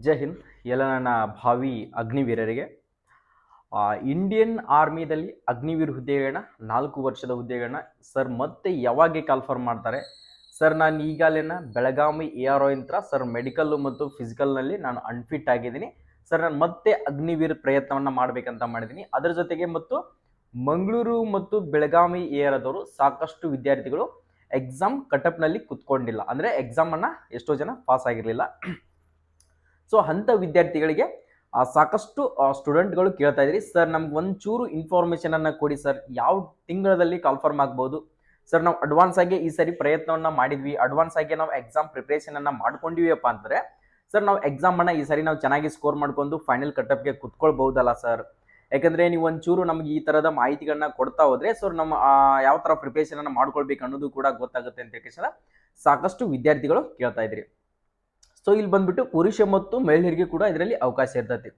ಜೈ ಹಿಂದ್ ಎಲ್ಲ ನನ್ನ ಭಾವಿ ಅಗ್ನಿವೀರರಿಗೆ. ಇಂಡಿಯನ್ ಆರ್ಮಿದಲ್ಲಿ ಅಗ್ನಿವೀರ್ ಹುದ್ದೆಗಳನ್ನ 4 ವರ್ಷದ ಹುದ್ದೆಗಳನ್ನ ಸರ್ ಮತ್ತೆ ಯಾವಾಗ ಕಾಲ್ಫರ್ ಮಾಡ್ತಾರೆ ಸರ್? ನಾನು ಈಗಾಗಲೇ ಬೆಳಗಾವಿ ARO ಯಂತ್ರ ಸರ್ ಮೆಡಿಕಲ್ಲು ಮತ್ತು ಫಿಸಿಕಲ್ನಲ್ಲಿ ನಾನು ಅನ್ಫಿಟ್ ಆಗಿದ್ದೀನಿ ಸರ್. ನಾನು ಮತ್ತೆ ಅಗ್ನಿವೀರ್ ಪ್ರಯತ್ನವನ್ನು ಮಾಡಬೇಕಂತ ಮಾಡಿದ್ದೀನಿ. ಅದರ ಜೊತೆಗೆ ಮತ್ತು ಮಂಗಳೂರು ಮತ್ತು ಬೆಳಗಾವಿ AROದವರು ಸಾಕಷ್ಟು ವಿದ್ಯಾರ್ಥಿಗಳು ಎಕ್ಸಾಮ್ ಕಟಪ್ನಲ್ಲಿ ಕುತ್ಕೊಂಡಿಲ್ಲ, ಅಂದರೆ ಎಕ್ಸಾಮನ್ನು ಎಷ್ಟೋ ಜನ ಪಾಸ್ ಆಗಿರಲಿಲ್ಲ. ಸೊ ಅಂಥ ವಿದ್ಯಾರ್ಥಿಗಳಿಗೆ ಸಾಕಷ್ಟು ಸ್ಟೂಡೆಂಟ್ಗಳು ಕೇಳ್ತಾ ಇದ್ರಿ, ಸರ್ ನಮ್ಗೆ ಒಂಚೂರು ಇನ್ಫಾರ್ಮೇಷನನ್ನು ಕೊಡಿ ಸರ್, ಯಾವ ತಿಂಗಳಲ್ಲಿ ಕಾಲ್ಫರ್ಮ್ ಆಗ್ಬೋದು ಸರ್? ನಾವು ಅಡ್ವಾನ್ಸ್ ಆಗಿ ಈ ಸರಿ ಪ್ರಯತ್ನವನ್ನು ಮಾಡಿದ್ವಿ, ಅಡ್ವಾನ್ಸ್ ಆಗಿ ನಾವು ಎಕ್ಸಾಮ್ ಪ್ರಿಪ್ರೇಷನನ್ನು ಮಾಡ್ಕೊಂಡಿವಪ್ಪ ಅಂದರೆ ಸರ್ ನಾವು ಎಕ್ಸಾಮನ್ನು ಈ ಸರಿ ನಾವು ಚೆನ್ನಾಗಿ ಸ್ಕೋರ್ ಮಾಡ್ಕೊಂಡು ಫೈನಲ್ ಕಟಪ್ಗೆ ಕುತ್ಕೊಳ್ಬಹುದಲ್ಲ ಸರ್? ಯಾಕಂದರೆ ನೀವು ಒಂಚೂರು ನಮ್ಗೆ ಈ ಥರದ ಮಾಹಿತಿಗಳನ್ನ ಕೊಡ್ತಾ ಹೋದರೆ ಸರ್ ನಮ್ಮ ಯಾವ ಥರ ಪ್ರಿಪ್ರೇಷನನ್ನು ಮಾಡ್ಕೊಳ್ಬೇಕು ಅನ್ನೋದು ಕೂಡ ಗೊತ್ತಾಗುತ್ತೆ ಅಂತ ಹೇಳಿ ಸಾಕಷ್ಟು ವಿದ್ಯಾರ್ಥಿಗಳು ಕೇಳ್ತಾ ಇದ್ರಿ. ಸೊ ಇಲ್ಲಿ ಬಂದ್ಬಿಟ್ಟು ಪುರುಷ ಮತ್ತು ಮಹಿಳೆಯರಿಗೆ ಕೂಡ ಇದರಲ್ಲಿ ಅವಕಾಶ ಇರ್ತೈತಿ.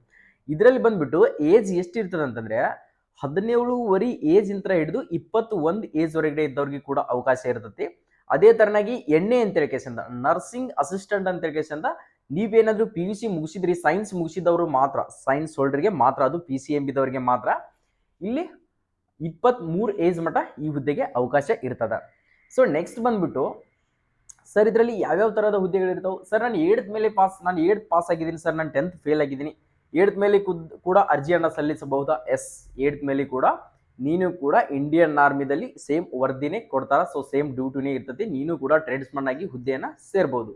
ಇದರಲ್ಲಿ ಬಂದ್ಬಿಟ್ಟು ಏಜ್ ಎಷ್ಟಿರ್ತದೆ ಅಂತಂದ್ರೆ 17 ಏಜ್ ಇಂದ ಹಿಡಿದು 21 ಏಜ್ ವರೆಗೆ ಇದ್ದವ್ರಿಗೆ ಕೂಡ ಅವಕಾಶ ಇರ್ತೈತಿ. ಅದೇ ತರನಾಗಿ ಎಣ್ಣೆ ಅಂತ ಹೇಳಿಕೆಸಿಂದ ನರ್ಸಿಂಗ್ ಅಸಿಸ್ಟೆಂಟ್ ಅಂತ ಹೇಳಿಕೆಸಿಂದ ನೀವೇನಾದ್ರೂ PUC ಮುಗಿಸಿದ್ರಿ, ಸೈನ್ಸ್ ಮುಗಿಸಿದವರು ಮಾತ್ರ, ಸೈನ್ಸ್ ಹೋಲ್ಡರ್ಗೆ ಮಾತ್ರ, ಅದು PCMB ದವರಿಗೆ ಮಾತ್ರ ಇಲ್ಲಿ 23 ಏಜ್ ಮಟ್ಟ ಈ ಹುದ್ದೆಗೆ ಅವಕಾಶ ಇರ್ತದ. ಸೊ ನೆಕ್ಸ್ಟ್ ಬಂದ್ಬಿಟ್ಟು ಸರ್ ಇದರಲ್ಲಿ ಯಾವ್ಯಾವ ಥರದ ಹುದ್ದೆಗಳಿರ್ತಾವೆ ಸರ್? ನಾನು 8th ಪಾಸ್ ಆಗಿದ್ದೀನಿ ಸರ್, ನಾನು 10th ಫೇಲ್ ಆಗಿದ್ದೀನಿ, 8th ಮೇಲೆ ಕೂಡ ಅರ್ಜಿಯನ್ನು ಸಲ್ಲಿಸಬಹುದಾ? ಎಸ್, 8th ಮೇಲೆ ಕೂಡ ನೀನು ಕೂಡ ಇಂಡಿಯನ್ ಆರ್ಮಿದಲ್ಲಿ ಸೇಮ್ ವರದಿನೇ ಕೊಡ್ತಾರ. ಸೊ ಸೇಮ್ ಡ್ಯೂಟಿನೇ ಇರ್ತದೆ, ನೀನು ಕೂಡ ಟ್ರೇಡ್ಸ್ಮನ್ ಆಗಿ ಹುದ್ದೆಯನ್ನು ಸೇರ್ಬೋದು.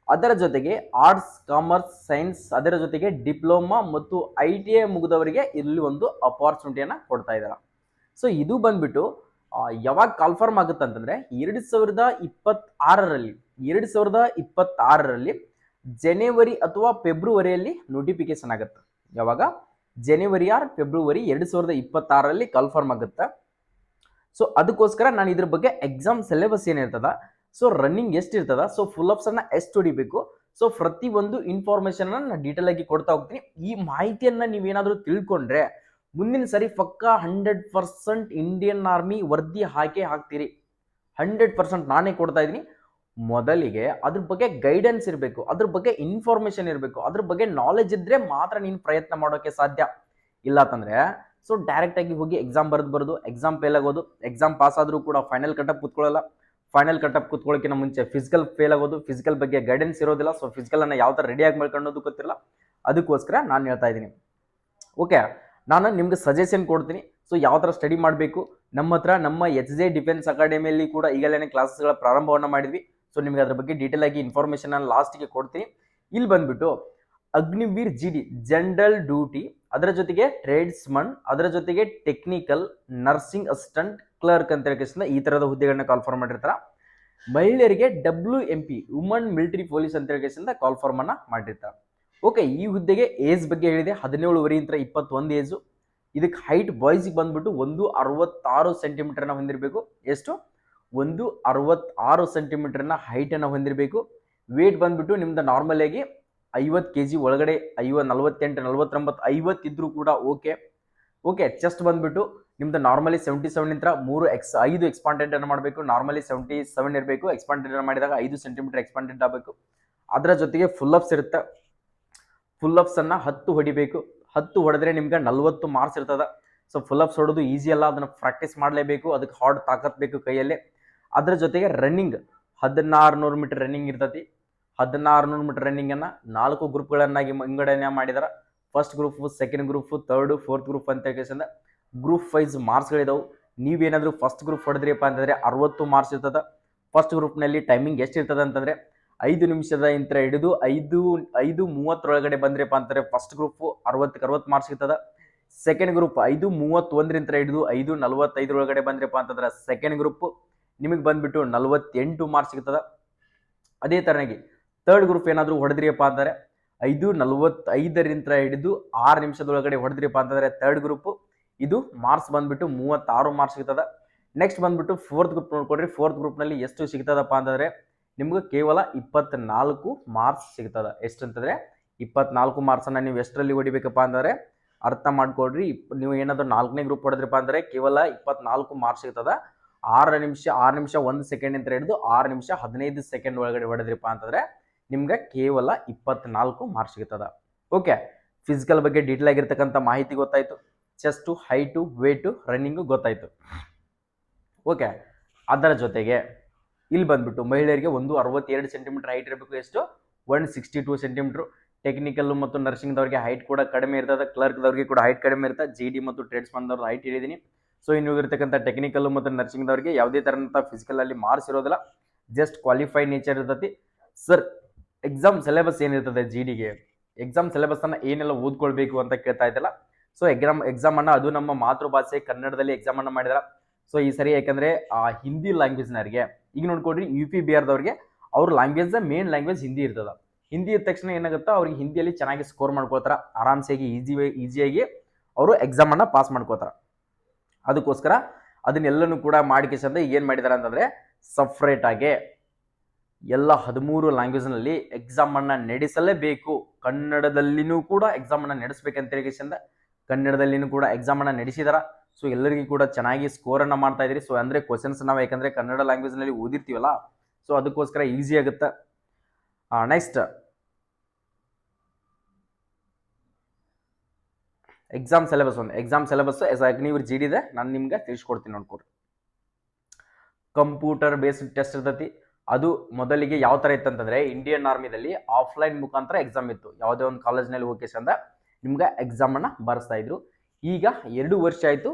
ಅದರ ಜೊತೆಗೆ ಆರ್ಟ್ಸ್, ಕಾಮರ್ಸ್, ಸೈನ್ಸ್, ಅದರ ಜೊತೆಗೆ ಡಿಪ್ಲೊಮಾ ಮತ್ತು ITI ಮುಗಿದವರಿಗೆ ಇಲ್ಲಿ ಒಂದು ಅಪಾರ್ಚುನಿಟಿಯನ್ನು ಕೊಡ್ತಾ ಇದ್ದಾರೆ. ಸೊ ಇದು ಬಂದ್ಬಿಟ್ಟು ಯಾವಾಗ ಕಾಲ್ಫರ್ಮ್ ಆಗುತ್ತೆ ಅಂತಂದ್ರೆ 2026ರಲ್ಲಿ ಜನವರಿ ಅಥವಾ ಫೆಬ್ರವರಿಯಲ್ಲಿ ನೋಟಿಫಿಕೇಶನ್ ಆಗುತ್ತೆ. ಯಾವಾಗ? ಜನವರಿ ಆರ್ ಫೆಬ್ರವರಿ 2026ರಲ್ಲಿ ಕಾಲ್ಫರ್ಮ್ ಆಗುತ್ತೆ. ಸೊ ಅದಕ್ಕೋಸ್ಕರ ನಾನು ಇದ್ರ ಬಗ್ಗೆ ಎಕ್ಸಾಮ್ ಸಿಲೆಬಸ್ ಏನಿರ್ತದ, ಸೊ ರನ್ನಿಂಗ್ ಎಷ್ಟು ಇರ್ತದ, ಸೊ ಫುಲ್ ಅಪ್ಸ್ ಅನ್ನ ಎಷ್ಟು ಹೊಡಿಬೇಕು, ಸೊ ಪ್ರತಿ ಒಂದು ಇನ್ಫಾರ್ಮೇಶನ್ ನಾನು ಡೀಟೇಲ್ ಆಗಿ ಕೊಡ್ತಾ ಹೋಗ್ತೀನಿ. ಈ ಮಾಹಿತಿಯನ್ನ ನೀವೇನಾದ್ರೂ ತಿಳ್ಕೊಂಡ್ರೆ ಮುಂದಿನ ಸರಿ ಪಕ್ಕ 100% ಇಂಡಿಯನ್ ಆರ್ಮಿ ವರದಿ ಹಾಕ್ತೀರಿ. 100% ನಾನೇ ಕೊಡ್ತಾ ಇದ್ದೀನಿ. ಮೊದಲಿಗೆ ಅದ್ರ ಬಗ್ಗೆ ಗೈಡೆನ್ಸ್ ಇರಬೇಕು, ಅದ್ರ ಬಗ್ಗೆ ಇನ್ಫಾರ್ಮೇಶನ್ ಇರಬೇಕು, ಅದ್ರ ಬಗ್ಗೆ ನಾಲೆಜ್ ಇದ್ರೆ ಮಾತ್ರ ನೀನು ಪ್ರಯತ್ನ ಮಾಡೋಕೆ ಸಾಧ್ಯ. ಇಲ್ಲ ಅಂತಂದ್ರೆ ಸೊ ಡೈರೆಕ್ಟ್ ಆಗಿ ಹೋಗಿ ಎಕ್ಸಾಮ್ ಬರೋದು, ಎಕ್ಸಾಮ್ ಫೇಲ್ ಆಗೋದು, ಎಕ್ಸಾಮ್ ಪಾಸ್ ಆದ್ರೂ ಕೂಡ ಫೈನಲ್ ಕಟಪ್ ಕುತ್ಕೊಳ್ಳಲ್ಲ, ಫೈನಲ್ ಕಟಪ್ ಕುತ್ಕೊಳ್ಳೋಕ್ಕಿಂತ ಮುಂಚೆ ಫಿಸಿಕಲ್ ಫೇಲ್ ಆಗೋದು, ಫಿಸಿಕಲ್ ಬಗ್ಗೆ ಗೈಡೆನ್ಸ್ ಇರೋದಿಲ್ಲ. ಸೊ ಫಿಸಿಕಲ್ ಅನ್ನ ಯಾವ ಥರ ರೆಡಿಯಾಗಿ ಮಾಡ್ಕೊಳ್ಳೋದು ಗೊತ್ತಿಲ್ಲ. ಅದಕ್ಕೋಸ್ಕರ ನಾನು ಹೇಳ್ತಾ ಇದ್ದೀನಿ. ಓಕೆ, ನಾನು ನಿಮ್ಗೆ ಸಜೆಷನ್ ಕೊಡ್ತೀನಿ. ಸೊ ಯಾವ ಥರ ಸ್ಟಡಿ ಮಾಡಬೇಕು, ನಮ್ಮ HJ ಡಿಫೆನ್ಸ್ ಅಕಾಡೆಮಿಯಲ್ಲಿ ಕೂಡ ಈಗಲೇ ಕ್ಲಾಸಸ್ಗಳ ಪ್ರಾರಂಭವನ್ನು ಮಾಡಿದ್ವಿ. ಸೊ ನಿಮ್ಗೆ ಅದ್ರ ಬಗ್ಗೆ ಡೀಟೇಲ್ ಆಗಿ ಇನ್ಫಾರ್ಮೇಶನ್ ನಾನು ಲಾಸ್ಟ್ಗೆ ಕೊಡ್ತೀನಿ. ಇಲ್ಲಿ ಬಂದ್ಬಿಟ್ಟು ಅಗ್ನಿವೀರ್ GD ಜನರಲ್ ಡ್ಯೂಟಿ, ಅದರ ಜೊತೆಗೆ ಟ್ರೇಡ್ಸ್ಮನ್, ಅದರ ಜೊತೆಗೆ ಟೆಕ್ನಿಕಲ್, ನರ್ಸಿಂಗ್ ಅಸಿಸ್ಟೆಂಟ್, ಕ್ಲರ್ಕ್ ಅಂತ ಹೇಳಿ ಈ ಥರದ ಹುದ್ದೆಗಳನ್ನ ಕಾಲ್ಫಾರ್ಮ್ ಮಾಡಿರ್ತಾರೆ. ಮಹಿಳೆಯರಿಗೆ WMP ವುಮನ್ ಮಿಲಿಟರಿ ಪೊಲೀಸ್ ಅಂತ ಹೇಳಿ ಕಾಲ್ಫಾರ್ಮ್ ಅನ್ನ ಮಾಡಿರ್ತಾರೆ. ಓಕೆ, ಈ ಹುದ್ದೆಗೆ ಏಜ್ ಬಗ್ಗೆ ಹೇಳಿದೆ, 17 21 ಏಜು. ಇದಕ್ಕೆ ಹೈಟ್ ಬಾಯ್ಸಿಗೆ ಬಂದ್ಬಿಟ್ಟು 166 ಸೆಂಟಿಮೀಟರ್ನ ಹೊಂದಿರಬೇಕು. ಎಷ್ಟು? 166 ಸೆಂಟಿಮೀಟರ್ನ ಹೈಟನ್ನು ಹೊಂದಿರಬೇಕು. ವೇಟ್ ಬಂದ್ಬಿಟ್ಟು ನಿಮ್ದು ನಾರ್ಮಲ್ ಆಗಿ 50 kg ಒಳಗಡೆ, 48, 49, 50 ಇದ್ರೂ ಕೂಡ ಓಕೆ. ಚೆಸ್ಟ್ ಬಂದ್ಬಿಟ್ಟು ನಿಮ್ದು ನಾರ್ಮಲಿ 77 5 ಎಕ್ಸ್ಪಾಂಡೆಡ್ ಅನ್ನು ಮಾಡಬೇಕು. ನಾರ್ಮಲಿ 77 ಇರಬೇಕು, ಎಕ್ಸ್ಪಾಂಡೆಡ್ ಮಾಡಿದಾಗ 5 ಸೆಂಟಿಮೀಟರ್ ಎಕ್ಸ್ಪಾಂಡೆಡ್ ಆಗಬೇಕು. ಅದರ ಜೊತೆಗೆ ಫುಲ್ ಅಪ್ಸ್ ಇರುತ್ತೆ, ಫುಲ್ ಅಪ್ಸ್ ಅನ್ನ 10 ಹೊಡಿಬೇಕು. 10 ಹೊಡೆದ್ರೆ ನಿಮ್ಗೆ 40 ಮಾರ್ಕ್ಸ್ ಇರ್ತದ. ಸೊ ಫುಲ್ ಅಪ್ಸ್ ಹೊಡೋದು ಈಸಿ ಅಲ್ಲ, ಅದನ್ನ ಪ್ರಾಕ್ಟೀಸ್ ಮಾಡಲೇಬೇಕು, ಅದಕ್ಕೆ ಹಾರ್ಡ್ ತಾಕತ್ ಬೇಕು ಕೈಯಲ್ಲಿ. ಅದರ ಜೊತೆಗೆ ರನ್ನಿಂಗ್ 1600 ಮೀಟರ್ ರನ್ನಿಂಗ್ ಇರ್ತತಿ. 1600 ಮೀಟರ್ ರನ್ನಿಂಗ್ ಅನ್ನ 4 ಗ್ರೂಪ್ಗಳನ್ನಾಗಿ ವಿಂಗಡಣೆ ಮಾಡಿದಾರೆ. First group, second group, third, fourth group ಅಂತ ಹೇಳಿ ಗ್ರೂಪ್ ವೈಸ್ ಮಾರ್ಕ್ಸ್ಗಳಿದಾವೆ. ನೀವೇನಾದ್ರೂ ಫಸ್ಟ್ ಗ್ರೂಪ್ ಹೊಡೆದ್ರಿಪ್ಪ ಅಂತಂದ್ರೆ 60 ಮಾರ್ಕ್ಸ್ ಇರ್ತದ. ಫಸ್ಟ್ ಗ್ರೂಪ್ನಲ್ಲಿ ಟೈಮಿಂಗ್ ಎಷ್ಟು ಇರ್ತದೆ ಅಂತಂದ್ರೆ 5 ನಿಮಿಷದ ಇಂತ್ರ ಹಿಡಿದು 5:30 ಒಳಗಡೆ ಬಂದ್ರಪ್ಪ ಅಂತಂದ್ರೆ ಫಸ್ಟ್ ಗ್ರೂಪ್ 60 ಮಾರ್ಕ್ಸ್ ಇರ್ತದ. ಸೆಕೆಂಡ್ ಗ್ರೂಪ್ 5:31 ಹಿಡಿದು 5:45 ಒಳಗಡೆ ಬಂದ್ರಪ್ಪ ಅಂತಂದ್ರೆ ಸೆಕೆಂಡ್ ಗ್ರೂಪ್ ನಿಮಗೆ ಬಂದ್ಬಿಟ್ಟು 48 ಮಾರ್ಕ್ಸ್ ಸಿಗ್ತದ. ಅದೇ ತರನಾಗಿ ಥರ್ಡ್ ಗ್ರೂಪ್ ಏನಾದರೂ ಹೊಡೆದ್ರಿಯಪ್ಪ ಅಂದರೆ 5:45 ಹಿಡಿದು 6 ನಿಮಿಷದೊಳಗಡೆ ಹೊಡೆದ್ರಿಯಪ್ಪ ಅಂತಂದ್ರೆ ಥರ್ಡ್ ಗ್ರೂಪ್, ಇದು ಮಾರ್ಕ್ಸ್ ಬಂದ್ಬಿಟ್ಟು 36 ಮಾರ್ಕ್ಸ್ ಸಿಗ್ತದ. ನೆಕ್ಸ್ಟ್ ಬಂದ್ಬಿಟ್ಟು ಫೋರ್ತ್ ಗ್ರೂಪ್ ನೋಡ್ಕೊಡ್ರಿ. ಫೋರ್ತ್ ಗ್ರೂಪ್ನಲ್ಲಿ ಎಷ್ಟು ಸಿಗ್ತದಪ್ಪ ಅಂತಂದ್ರೆ ನಿಮ್ಗೆ ಕೇವಲ 24 ಮಾರ್ಕ್ಸ್ ಸಿಗ್ತದ. ಎಷ್ಟು ಅಂತಂದ್ರೆ 24 ಮಾರ್ಕ್ಸನ್ನು ನೀವು ಎಷ್ಟರಲ್ಲಿ ಹೊಡಿಬೇಕಪ್ಪ ಅಂದರೆ ಅರ್ಥ ಮಾಡ್ಕೊಡ್ರಿ. ನೀವು ಏನಾದರೂ 4ನೇ ಗ್ರೂಪ್ ಹೊಡೆದ್ರಪ್ಪ ಅಂದರೆ ಕೇವಲ 24 ಮಾರ್ಕ್ಸ್ ಸಿಗ್ತದ. 6 ನಿಮಿಷ 1 ಸೆಕೆಂಡ್ ಅಂತ ಹಿಡಿದು 6 ನಿಮಿಷ 15 ಸೆಕೆಂಡ್ ಒಳಗಡೆ ಹೊಡೆದ್ರಪ್ಪ ಅಂತಂದ್ರೆ ನಿಮ್ಗೆ ಕೇವಲ 24 ಮಾರ್ಕ್ಸ್ ಸಿಗ್ತದ. ಓಕೆ, ಫಿಸಿಕಲ್ ಬಗ್ಗೆ ಡೀಟೇಲ್ ಆಗಿರ್ತಕ್ಕಂಥ ಮಾಹಿತಿ ಗೊತ್ತಾಯ್ತು, ಚೆಸ್ಟು, ಹೈಟು, ವೇಟು, ರನ್ನಿಂಗು ಗೊತ್ತಾಯ್ತು. ಓಕೆ, ಅದರ ಜೊತೆಗೆ ಇಲ್ಲಿ ಬಂದ್ಬಿಟ್ಟು ಮಹಿಳೆಯರಿಗೆ 162 ಸೆಂಟಿಮೀಟರ್ ಹೈಟ್ ಇರಬೇಕು. ಎಷ್ಟು? 162 ಸೆಂಟಿಮೀಟರ್. ಟೆಕ್ನಿಕಲ್ ಮತ್ತು ನರ್ಸಿಂಗ್ದವ್ರಿಗೆ ಹೈಟ್ ಕೂಡ ಕಡಿಮೆ ಇರ್ತದೆ, ಕ್ಲರ್ಕ್ದವ್ರಿಗೆ ಕೂಡ ಹೈಟ್ ಕಡಿಮೆ ಇರ್ತದೆ. GD ಮತ್ತು ಟ್ರೇಡ್ಸ್ಮನ್ದವ್ರದ್ದು ಹೈಟ್ ಹೇಳಿದ್ದೀನಿ. ಸೊ ಇನ್ನು ಇರ್ತಕ್ಕಂಥ ಟೆಕ್ನಿಕಲ್ ಮತ್ತು ನರ್ಸಿಂಗ್ದವ್ರಿಗೆ ಯಾವುದೇ ಥರಂಥ ಫಿಸಿಕಲ್ ಅಲ್ಲಿ ಮಾರ್ಕ್ಸ್ ಇರೋದಿಲ್ಲ, ಜಸ್ಟ್ ಕ್ವಾಲಿಫೈ ನೇಚರ್ ಇರ್ತೈತಿ. ಸರ್, ಎಕ್ಸಾಮ್ ಸಿಲೆಬಸ್ ಏನಿರ್ತದೆ GDಗೆ, ಎಕ್ಸಾಮ್ ಸಿಲೆಬಸ್ ಅನ್ನ ಏನೆಲ್ಲ ಓದ್ಕೊಳ್ಬೇಕು ಅಂತ ಕೇಳ್ತಾ ಇದ್ದಲ್ಲ. ಸೊ ಎಕ್ಸಾಮ್ ಅನ್ನ ಅದು ನಮ್ಮ ಮಾತೃಭಾಷೆ ಕನ್ನಡದಲ್ಲಿ ಎಕ್ಸಾಮ್ ಅನ್ನ ಮಾಡಿದಾರ. ಸೊ ಈ ಸರಿ ಯಾಕಂದ್ರೆ ಹಿಂದಿ ಲ್ಯಾಂಗ್ವೇಜ್ನವ್ರಿಗೆ ಈಗ ನೋಡ್ಕೊಡ್ರಿ, UP BR ದವ್ರಿಗೆ ಅವ್ರ ಲ್ಯಾಂಗ್ವೇಜ್ ಮೇನ್ ಲ್ಯಾಂಗ್ವೇಜ್ ಹಿಂದಿ ಇರ್ತದ. ಹಿಂದಿ ಇದ್ದ ತಕ್ಷಣ ಏನಾಗುತ್ತಾ, ಅವ್ರಿಗೆ ಹಿಂದಿಯಲ್ಲಿ ಚೆನ್ನಾಗಿ ಸ್ಕೋರ್ ಮಾಡ್ಕೋತಾರ, ಆರಾಮ್ಸಾಗಿ ಈಸಿಯಾಗಿ ಅವರು ಎಕ್ಸಾಮ್ ಅನ್ನ ಪಾಸ್ ಮಾಡ್ಕೋತಾರ. ಅದಕ್ಕೋಸ್ಕರ ಅದನ್ನೆಲ್ಲನೂ ಕೂಡ ಮಾಡಿಕೆಸಂದ ಏನ್ ಮಾಡಿದಾರೆ ಅಂತಂದ್ರೆ, ಸಪ್ರೇಟ್ ಆಗಿ ಎಲ್ಲ 13 ಲ್ಯಾಂಗ್ವೇಜ್ನಲ್ಲಿ ಎಕ್ಸಾಮ್ ಅನ್ನ ನಡೆಸಲೇಬೇಕು. ಕನ್ನಡದಲ್ಲಿನೂ ಕೂಡ ಎಕ್ಸಾಮ್ ಅನ್ನ ನಡೆಸಬೇಕಂತ ಹೇಳಿಕೆಸಂದ ಕನ್ನಡದಲ್ಲಿನೂ ಕೂಡ ಎಕ್ಸಾಮ್ ಅನ್ನ ನಡೆಸಿದಾರ. ಸೊ ಎಲ್ಲರಿಗೂ ಕೂಡ ಚೆನ್ನಾಗಿ ಸ್ಕೋರ್ ಅನ್ನ ಮಾಡ್ತಾ ಇದ್ರಿ. ಸೊ ಅಂದ್ರೆ ಕ್ವಶನ್ಸ್ ನಾವು ಯಾಕಂದ್ರೆ ಕನ್ನಡ ಲ್ಯಾಂಗ್ವೇಜ್ ನಲ್ಲಿ ಓದಿರ್ತೀವಲ್ಲ, ಸೊ ಅದಕ್ಕೋಸ್ಕರ ಈಸಿ ಆಗುತ್ತೆ. Next exam syllabus exam syllabus Agniveer GD ಇದೆ, ನಾನು ನಿಮ್ಗೆ ತಿಳಿಸ್ಕೊಡ್ತೀನಿ ನೋಡ್ಕೊಡ್ರಿ. ಕಂಪ್ಯೂಟರ್ ಬೇಸ್ಡ್ ಟೆಸ್ಟ್ ಇರ್ತೈತಿ. ಅದು ಮೊದಲಿಗೆ ಯಾವ ತರ ಇತ್ತಂತಂದ್ರೆ, ಇಂಡಿಯನ್ ಆರ್ಮಿದಲ್ಲಿ ಆಫ್ಲೈನ್ ಮುಖಾಂತರ ಎಕ್ಸಾಮ್ ಇತ್ತು. ಯಾವುದೇ ಒಂದು ಕಾಲೇಜ್ನಲ್ಲಿ ಹೋಗಿ ಚಂದ ನಿಮ್ಗೆ ಎಕ್ಸಾಮ್ ಅನ್ನ ಬರೆಸ್ತಾ ಇದ್ರು. ಈಗ 2 ವರ್ಷ ಆಯ್ತು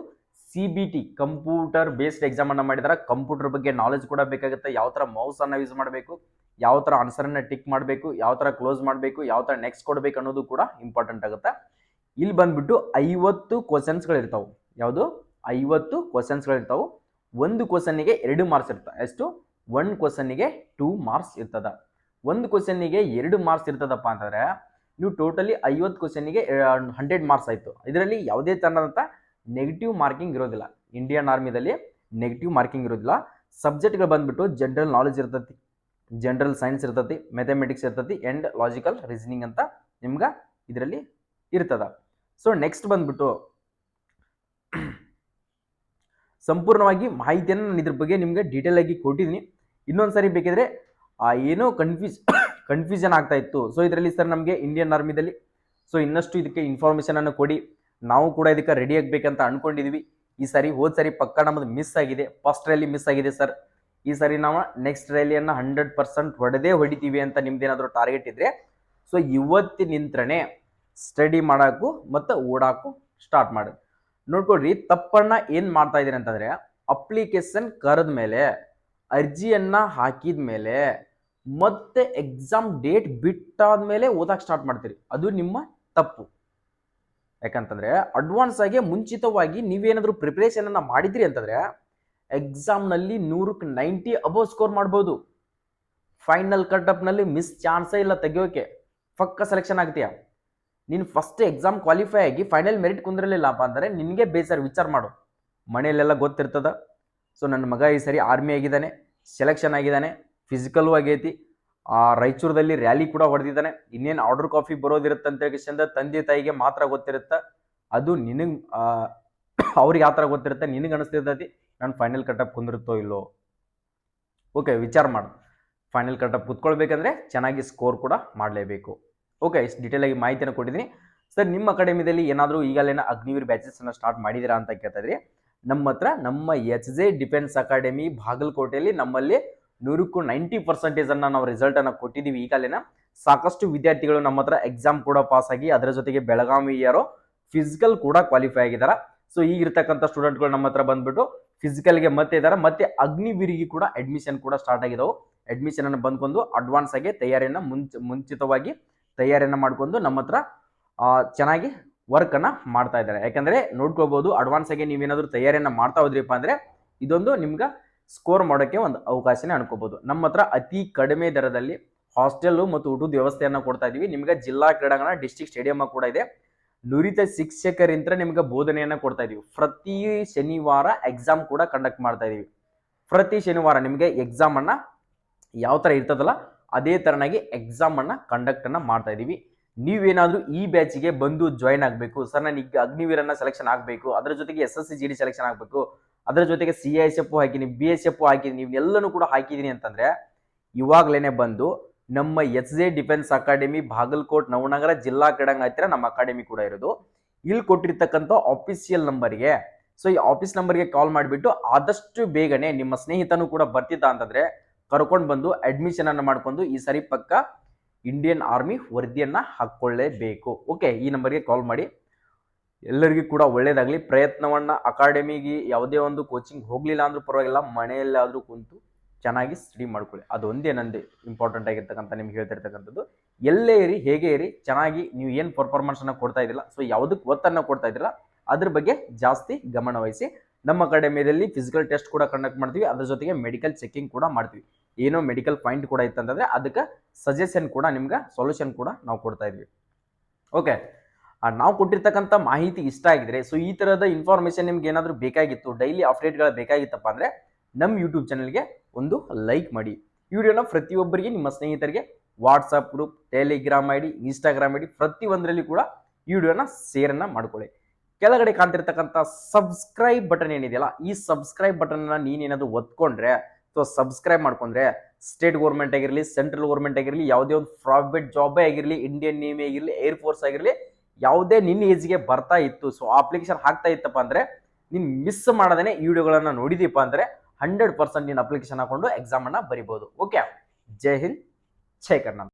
CBT ಕಂಪ್ಯೂಟರ್ ಬೇಸ್ಡ್ ಎಕ್ಸಾಮ್ ಅನ್ನ ಮಾಡಿದಾರೆ. ಕಂಪ್ಯೂಟರ್ ಬಗ್ಗೆ ನಾಲೆಜ್ ಕೂಡ ಬೇಕಾಗುತ್ತೆ. ಯಾವ ತರ ಮೌಸ್ ಅನ್ನ ಯೂಸ್ ಮಾಡಬೇಕು, ಯಾವ ತರ ಆನ್ಸರ್ ಅನ್ನ ಟಿಕ್ ಮಾಡಬೇಕು, ಯಾವ ತರ ಕ್ಲೋಸ್ ಮಾಡಬೇಕು, ಯಾವ ತರ ನೆಕ್ಸ್ಟ್ ಕೊಡಬೇಕು ಅನ್ನೋದು ಕೂಡ ಇಂಪಾರ್ಟೆಂಟ್ ಆಗುತ್ತೆ. ಇಲ್ಲಿ ಬಂದ್ಬಿಟ್ಟು 50 ಕ್ವಶನ್ಸ್ಗಳಿರ್ತಾವೆ. ಯಾವುದು? 50 ಕ್ವಶನ್ಸ್ಗಳಿರ್ತಾವೆ. ಒಂದು ಕ್ವಶನ್ನಿಗೆ 2 ಮಾರ್ಕ್ಸ್ ಇರ್ತದೆ. ಎಷ್ಟು? 1 ಕ್ವಶನ್ನಿಗೆ 2 ಮಾರ್ಕ್ಸ್ ಇರ್ತದ. ಒಂದು ಕ್ವಶನ್ನಿಗೆ 2 ಮಾರ್ಕ್ಸ್ ಇರ್ತದಪ್ಪ ಅಂತಂದ್ರೆ ನೀವು ಟೋಟಲಿ 50 ಕ್ವಶನ್ನಿಗೆ 100 ಮಾರ್ಕ್ಸ್ ಆಯ್ತು. ಇದರಲ್ಲಿ ಯಾವುದೇ ತರಹದಂತ ನೆಗೆಟಿವ್ ಮಾರ್ಕಿಂಗ್ ಇರೋದಿಲ್ಲ. ಇಂಡಿಯನ್ ಆರ್ಮಿದಲ್ಲಿ ನೆಗೆಟಿವ್ ಮಾರ್ಕಿಂಗ್ ಇರೋದಿಲ್ಲ. ಸಬ್ಜೆಕ್ಟ್ಗಳು ಬಂದ್ಬಿಟ್ಟು ಜನರಲ್ ನಾಲೆಜ್ ಇರ್ತೈತಿ, ಜನರಲ್ ಸೈನ್ಸ್ ಇರ್ತೈತಿ, ಮ್ಯಾಥಮೆಟಿಕ್ಸ್ ಇರ್ತೈತಿ, ಅಂಡ್ ಲಾಜಿಕಲ್ ರೀಸನಿಂಗ್ ಅಂತ ನಿಮ್ಗೆ ಇದರಲ್ಲಿ ಇರ್ತದ. ಸೊ ನೆಕ್ಸ್ಟ್ ಬಂದ್ಬಿಟ್ಟು ಸಂಪೂರ್ಣವಾಗಿ ಮಾಹಿತಿಯನ್ನು ನಾನು ಇದ್ರ ಬಗ್ಗೆ ನಿಮ್ಗೆ ಡೀಟೇಲ್ ಆಗಿ ಕೊಟ್ಟಿದ್ದೀನಿ. ಇನ್ನೊಂದ್ಸರಿ ಬೇಕಿದ್ರೆ ಏನೋ ಕನ್ಫ್ಯೂಷನ್ ಆಗ್ತಾ ಇತ್ತು. ಸೊ ಇದರಲ್ಲಿ ಸರ್ ನಮಗೆ ಇಂಡಿಯನ್ ಆರ್ಮಿದಲ್ಲಿ ಸೊ ಇನ್ನಷ್ಟು ಇದಕ್ಕೆ ಇನ್ಫಾರ್ಮೇಶನ್ ಅನ್ನು ಕೊಡಿ, ನಾವು ಕೂಡ ಇದಕ್ಕೆ ರೆಡಿ ಆಗಬೇಕಂತ ಅನ್ಕೊಂಡಿದೀವಿ. ಈ ಸಾರಿ ಹೋದ್ ಸರಿ ಪಕ್ಕ ನಮ್ಮದು ಮಿಸ್ ಆಗಿದೆ, ಫಸ್ಟ್ ರ್ಯಾಲಿ ಮಿಸ್ ಆಗಿದೆ ಸರ್. ಈ ಸಾರಿ ನಾವು ನೆಕ್ಸ್ಟ್ ರ್ಯಾಲಿಯನ್ನು 100% ಹೊಡಿತೀವಿ ಅಂತ ನಿಮ್ದೇನಾದರೂ ಟಾರ್ಗೆಟ್ ಇದ್ರೆ ಸೊ ಇವತ್ತಿನಿಂತ್ರನೇ ಸ್ಟಡಿ ಮಾಡಾಕು ಮತ್ತು ಓಡಾಕು ಸ್ಟಾರ್ಟ್ ಮಾಡಿ. ನೋಡ್ಕೊಡ್ರಿ, ತಪ್ಪನ್ನ ಏನ್ ಮಾಡ್ತಾ ಇದೀನಿ ಅಂತಂದ್ರೆ, ಅಪ್ಲಿಕೇಶನ್ ಕರೆದ ಮೇಲೆ, ಅರ್ಜಿಯನ್ನ ಹಾಕಿದ ಮೇಲೆ, ಮತ್ತೆ ಎಕ್ಸಾಮ್ ಡೇಟ್ ಬಿಟ್ಟಾದ್ಮೇಲೆ ಓದಾಕ್ ಸ್ಟಾರ್ಟ್ ಮಾಡ್ತೀರಿ. ಅದು ನಿಮ್ಮ ತಪ್ಪು. ಯಾಕಂತಂದ್ರೆ ಅಡ್ವಾನ್ಸ್ ಆಗಿ ಮುಂಚಿತವಾಗಿ ನೀವೇನಾದ್ರೂ ಪ್ರಿಪರೇಷನ್ ಅನ್ನ ಮಾಡಿದ್ರಿ ಅಂತಂದ್ರೆ ಎಕ್ಸಾಮ್ ನಲ್ಲಿ 100ಕ್ಕೆ 90 ಅಬೋವ್ ಸ್ಕೋರ್ ಮಾಡ್ಬೋದು. ಫೈನಲ್ ಕಟ್ ಅಪ್ ನಲ್ಲಿ ಮಿಸ್ ಚಾನ್ಸೇ ಇಲ್ಲ ತೆಗಿಯೋಕೆ, ಪಕ್ಕ ಸೆಲೆಕ್ಷನ್ ಆಗ್ತೀಯಾ. ನೀನು ಫಸ್ಟ್ ಎಕ್ಸಾಮ್ ಕ್ವಾಲಿಫೈ ಆಗಿ ಫೈನಲ್ ಮೆರಿಟ್ ಕುಂದಿರಲಿಲ್ಲಪ್ಪ ಅಂದರೆ ನಿನಗೆ ಬೇಸರ. ವಿಚಾರ ಮಾಡು, ಮನೆಯಲ್ಲೆಲ್ಲ ಗೊತ್ತಿರ್ತದ. ಸೊ ನನ್ನ ಮಗ ಈ ಸರಿ ಆರ್ಮಿ ಆಗಿದ್ದಾನೆ, ಸೆಲೆಕ್ಷನ್ ಆಗಿದ್ದಾನೆ, ಫಿಸಿಕಲ್ಲು ಆಗೈತಿ, ರಾಯಚೂರದಲ್ಲಿ ರ್ಯಾಲಿ ಕೂಡ ಹೊಡೆದಿದ್ದಾನೆ. ಇನ್ನೇನು ಆರ್ಡರ್ ಕಾಫಿ ಬರೋದಿರುತ್ತೆ ಅಂತ ಹೇಳಿ ತಂದೆ ತಾಯಿಗೆ ಮಾತ್ರ ಗೊತ್ತಿರುತ್ತೆ. ಅದು ನಿನಗೆ ಅವ್ರಿಗೆ ಯಾವ ಥರ ಗೊತ್ತಿರುತ್ತೆ, ನಿನಗೆ ಅನಿಸ್ತಿರ್ತೈತಿ ನಾನು ಫೈನಲ್ ಕಟಪ್ ಕುಂದಿರುತ್ತೋ ಇಲ್ಲೋ. ಓಕೆ, ವಿಚಾರ ಮಾಡು. ಫೈನಲ್ ಕಟಪ್ ಕುತ್ಕೊಳ್ಬೇಕಂದ್ರೆ ಚೆನ್ನಾಗಿ ಸ್ಕೋರ್ ಕೂಡ ಮಾಡಲೇಬೇಕು. ಓಕೆ, ಇಷ್ಟು ಡೀಟೇಲ್ ಆಗಿ ಮಾಹಿತಿಯನ್ನು ಕೊಟ್ಟಿದ್ದೀನಿ ಸರ್. ನಿಮ್ಮ ಅಕಾಡೆಮಿದಲ್ಲಿ ಏನಾದರೂ ಈಗಲೇನ ಅಗ್ನಿವೀರ್ ಬ್ಯಾಚಸ್ ಅನ್ನ ಸ್ಟಾರ್ಟ್ ಮಾಡಿದಿರಾ ಅಂತ ಕೇಳ್ತಾ ಇದ್ರಿ. ನಮ್ಮ ಹತ್ರ ನಮ್ಮ HJ ಡಿಫೆನ್ಸ್ ಅಕಾಡೆಮಿ ಬಾಗಲಕೋಟೆಯಲ್ಲಿ ನಮ್ಮಲ್ಲಿ 100ಕ್ಕೂ 90% ಅನ್ನ ನಾವು ರಿಸಲ್ಟ್ ಅನ್ನ ಕೊಟ್ಟಿದ್ದೀವಿ. ಈಗಲೇನ ಸಾಕಷ್ಟು ವಿದ್ಯಾರ್ಥಿಗಳು ನಮ್ಮ ಹತ್ರ ಎಕ್ಸಾಮ್ ಕೂಡ ಪಾಸ್ ಆಗಿ ಅದರ ಜೊತೆಗೆ ಬೆಳಗಾವಿಯರು ಫಿಸಿಕಲ್ ಕೂಡ ಕ್ವಾಲಿಫೈ ಆಗಿದ್ದಾರೆ. ಸೊ ಈಗಿರ್ತಕ್ಕಂಥ ಸ್ಟೂಡೆಂಟ್ಗಳು ನಮ್ಮ ಹತ್ರ ಬಂದ್ಬಿಟ್ಟು ಫಿಸಿಕಲ್ಗೆ ಮತ್ತೆ ಇದ್ದಾರೆ, ಮತ್ತೆ ಅಗ್ನಿವೀರಿಗೆ ಕೂಡ ಅಡ್ಮಿಷನ್ ಕೂಡ ಸ್ಟಾರ್ಟ್ ಆಗಿದಾವೆ. ಅಡ್ಮಿಷನ್ ಅನ್ನು ಬಂದ್ಕೊಂಡು ಅಡ್ವಾನ್ಸ್ ಆಗಿ ತಯಾರಿಯನ್ನು ಮುಂಚಿತವಾಗಿ ತಯಾರಿಯನ್ನು ಮಾಡ್ಕೊಂಡು ನಮ್ಮ ಹತ್ರ ಚೆನ್ನಾಗಿ ವರ್ಕ್ ಅನ್ನ ಮಾಡ್ತಾ ಇದ್ದಾರೆ. ಯಾಕಂದ್ರೆ ನೋಡ್ಕೋಬಹುದು, ಅಡ್ವಾನ್ಸ್ ಆಗಿ ನೀವೇನಾದ್ರೂ ತಯಾರಿಯನ್ನ ಮಾಡ್ತಾ ಹೋದ್ರಿಪ್ಪ ಅಂದ್ರೆ ಇದೊಂದು ನಿಮ್ಗೆ ಸ್ಕೋರ್ ಮಾಡೋಕ್ಕೆ ಒಂದು ಅವಕಾಶನೇ ಅನ್ಕೋಬಹುದು. ನಮ್ಮ ಹತ್ರ ಅತಿ ಕಡಿಮೆ ದರದಲ್ಲಿ ಹಾಸ್ಟೆಲ್ ಮತ್ತು ಊಟದ ವ್ಯವಸ್ಥೆಯನ್ನ ಕೊಡ್ತಾ ಇದೀವಿ. ನಿಮ್ಗೆ ಜಿಲ್ಲಾ ಕ್ರೀಡಾಂಗಣ, ಡಿಸ್ಟ್ರಿಕ್ಟ್ ಸ್ಟೇಡಿಯಂ ಕೂಡ ಇದೆ. ನುರಿತ ಶಿಕ್ಷಕರಿಂದ ನಿಮ್ಗೆ ಬೋಧನೆಯನ್ನ ಕೊಡ್ತಾ ಇದೀವಿ. ಪ್ರತಿ ಶನಿವಾರ ಎಕ್ಸಾಮ್ ಕೂಡ ಕಂಡಕ್ಟ್ ಮಾಡ್ತಾ ಇದೀವಿ. ಪ್ರತಿ ಶನಿವಾರ ನಿಮ್ಗೆ ಎಕ್ಸಾಮ್ ಅನ್ನ ಯಾವ ತರ ಇರ್ತದಲ್ಲ ಅದೇ ತರನಾಗಿ ಎಕ್ಸಾಮ್ ಅನ್ನ ಕಂಡಕ್ಟ್ ಅನ್ನ ಮಾಡ್ತಾ ಇದೀವಿ. ನೀವೇನಾದ್ರೂ ಈ ಬ್ಯಾಚಿಗೆ ಬಂದು ಜಾಯಿನ್ ಆಗಬೇಕು ಸರ್, ನಾನು ಈಗ ಅಗ್ನಿವೀರನ್ನ ಸೆಲೆಕ್ಷನ್ ಆಗಬೇಕು, ಅದರ ಜೊತೆಗೆ SSC GD ಸೆಲೆಕ್ಷನ್ ಆಗಬೇಕು, ಅದರ ಜೊತೆಗೆ CISF ಹಾಕಿನಿ, BSF ಹಾಕಿನಿ, ನೀವು ಎಲ್ಲನೂ ಕೂಡ ಹಾಕಿದೀನಿ ಅಂತಂದ್ರೆ ಇವಾಗ್ಲೇನೆ ಬಂದು ನಮ್ಮ S A defence academy Bagalkot Navanagar ಜಿಲ್ಲಾ ಕ್ರೀಡಾಂಗಣ ಹತ್ತಿರ ನಮ್ಮ ಅಕಾಡೆಮಿ ಕೂಡ ಇರೋದು. ಇಲ್ಲಿ ಕೊಟ್ಟಿರ್ತಕ್ಕಂಥ ಆಫೀಸಿಯಲ್ ನಂಬರ್ಗೆ, ಸೊ ಈ ಆಫೀಸ್ ನಂಬರ್ಗೆ ಕಾಲ್ ಮಾಡಿಬಿಟ್ಟು ಆದಷ್ಟು ಬೇಗನೆ ನಿಮ್ಮ ಸ್ನೇಹಿತನು ಕೂಡ ಬರ್ತಿದ್ದ ಅಂತಂದ್ರೆ ಕರ್ಕೊಂಡು ಬಂದು ಅಡ್ಮಿಷನ್ ಅನ್ನು ಮಾಡ್ಕೊಂಡು ಈ ಸರಿ ಪಕ್ಕ ಇಂಡಿಯನ್ ಆರ್ಮಿ ವರದಿಯನ್ನ ಹಾಕೊಳ್ಳೇಬೇಕು. ಓಕೆ, ಈ ನಂಬರ್ಗೆ ಕಾಲ್ ಮಾಡಿ. ಎಲ್ಲರಿಗೂ ಕೂಡ ಒಳ್ಳೇದಾಗಲಿ. ಪ್ರಯತ್ನವನ್ನ ಅಕಾಡೆಮಿಗೆ ಯಾವುದೇ ಒಂದು ಕೋಚಿಂಗ್ ಹೋಗ್ಲಿಲ್ಲ ಅಂದ್ರೂ ಪರವಾಗಿಲ್ಲ, ಮನೆಯಲ್ಲಾದ್ರೂ ಕುಂತು ಚೆನ್ನಾಗಿ ಸ್ಟಡಿ ಮಾಡ್ಕೊಳ್ಳಿ. ಅದೊಂದೇ ನಂದು ಇಂಪಾರ್ಟೆಂಟ್ ಆಗಿರ್ತಕ್ಕಂಥ ನಿಮ್ಗೆ ಹೇಳ್ತಿರ್ತಕ್ಕಂಥದ್ದು. ಎಲ್ಲೇ ಇರಿ, ಹೇಗೆ ಇರಿ, ಚೆನ್ನಾಗಿ ನೀವು ಏನು ಪರ್ಫಾರ್ಮೆನ್ಸ್ ಅನ್ನ ಕೊಡ್ತಾ ಇದ್ದಿಲ್ಲ, ಸೊ ಯಾವುದಕ್ಕೆ ಒತ್ತನ್ನು ಕೊಡ್ತಾ ಇದ್ದಿಲ್ಲ ಅದ್ರ ಬಗ್ಗೆ ಜಾಸ್ತಿ ಗಮನ ವಹಿಸಿ. ನಮ್ಮ ಅಕಾಡೆಮಿಯಲ್ಲಿ ಫಿಸಿಕಲ್ ಟೆಸ್ಟ್ ಕೂಡ ಕಂಡಕ್ಟ್ ಮಾಡ್ತೀವಿ, ಅದ್ರ ಜೊತೆಗೆ ಮೆಡಿಕಲ್ ಚೆಕಿಂಗ್ ಕೂಡ ಮಾಡ್ತೀವಿ. ಏನೋ ಮೆಡಿಕಲ್ ಪಾಯಿಂಟ್ ಕೂಡ ಇತ್ತಂತಂದ್ರೆ ಅದಕ್ಕೆ ಸಜೆಷನ್ ಕೂಡ, ನಿಮ್ಗೆ ಸೊಲ್ಯೂಷನ್ ಕೂಡ ನಾವು ಕೊಡ್ತಾ ಇದ್ವಿ. ಓಕೆ, ನಾವು ಕೊಟ್ಟಿರ್ತಕ್ಕಂಥ ಮಾಹಿತಿ ಇಷ್ಟ ಆಗಿದ್ರೆ, ಸೊ ಈ ತರದ ಇನ್ಫಾರ್ಮೇಶನ್ ನಿಮ್ಗೆ ಏನಾದರೂ ಬೇಕಾಗಿತ್ತು, ಡೈಲಿ ಅಪ್ಡೇಟ್ಗಳು ಬೇಕಾಗಿತ್ತಪ್ಪ ಅಂದ್ರೆ ನಮ್ಮ ಯೂಟ್ಯೂಬ್ ಚಾನಲ್ಗೆ ಒಂದು ಲೈಕ್ ಮಾಡಿ. ಈ ವಿಡಿಯೋನ ಪ್ರತಿಯೊಬ್ಬರಿಗೆ, ನಿಮ್ಮ ಸ್ನೇಹಿತರಿಗೆ WhatsApp group, Telegram ID, Instagram ID ಪ್ರತಿಯೊಂದರಲ್ಲಿ ಕೂಡ ಈ ವಿಡಿಯೋನ ಶೇರನ್ನ ಮಾಡ್ಕೊಳ್ಳಿ. ಕೆಳಗಡೆ ಕಾಣ್ತಿರ್ತಕ್ಕಂಥ ಸಬ್ಸ್ಕ್ರೈಬ್ ಬಟನ್ ಏನಿದೆಯಲ್ಲ, ಈ ಸಬ್ಸ್ಕ್ರೈಬ್ ಬಟನ್ ನೀನೇನಾದ್ರೂ ಒತ್ಕೊಂಡ್ರೆ, ಸೊ ಸಬ್ಸ್ಕ್ರೈಬ್ ಮಾಡ್ಕೊಂಡ್ರೆ ಸ್ಟೇಟ್ ಗೌರ್ಮೆಂಟ್ ಆಗಿರಲಿ, ಸೆಂಟ್ರಲ್ ಗೌರ್ಮೆಂಟ್ ಆಗಿರಲಿ, ಯಾವುದೇ ಒಂದು ಪ್ರೈವೇಟ್ ಜಾಬೇ ಆಗಿರಲಿ, ಇಂಡಿಯನ್ ನೇವಿ ಆಗಿರಲಿ, ಏರ್ ಫೋರ್ಸ್ ಆಗಿರಲಿ, ಯಾವುದೇ ನಿನ್ನ ಏಜ್ಗೆ ಬರ್ತಾ ಇತ್ತು, ಸೊ ಅಪ್ಲಿಕೇಶನ್ ಹಾಕ್ತಾ ಇತ್ತಪ್ಪ ಅಂದ್ರೆ ನೀನು ಮಿಸ್ ಮಾಡದೇನೆ ಈ ವಿಡಿಯೋಗಳನ್ನ ನೋಡಿದೀಪ ಅಂದ್ರೆ 100% ನೀನು ಅಪ್ಲಿಕೇಶನ್ ಹಾಕೊಂಡು ಎಕ್ಸಾಮ್ ಅನ್ನ ಬರಿಬಹುದು. ಓಕೆ, ಜೈ ಹಿಂದ್, ಜೈ ಕರ್ನಾಟಕ.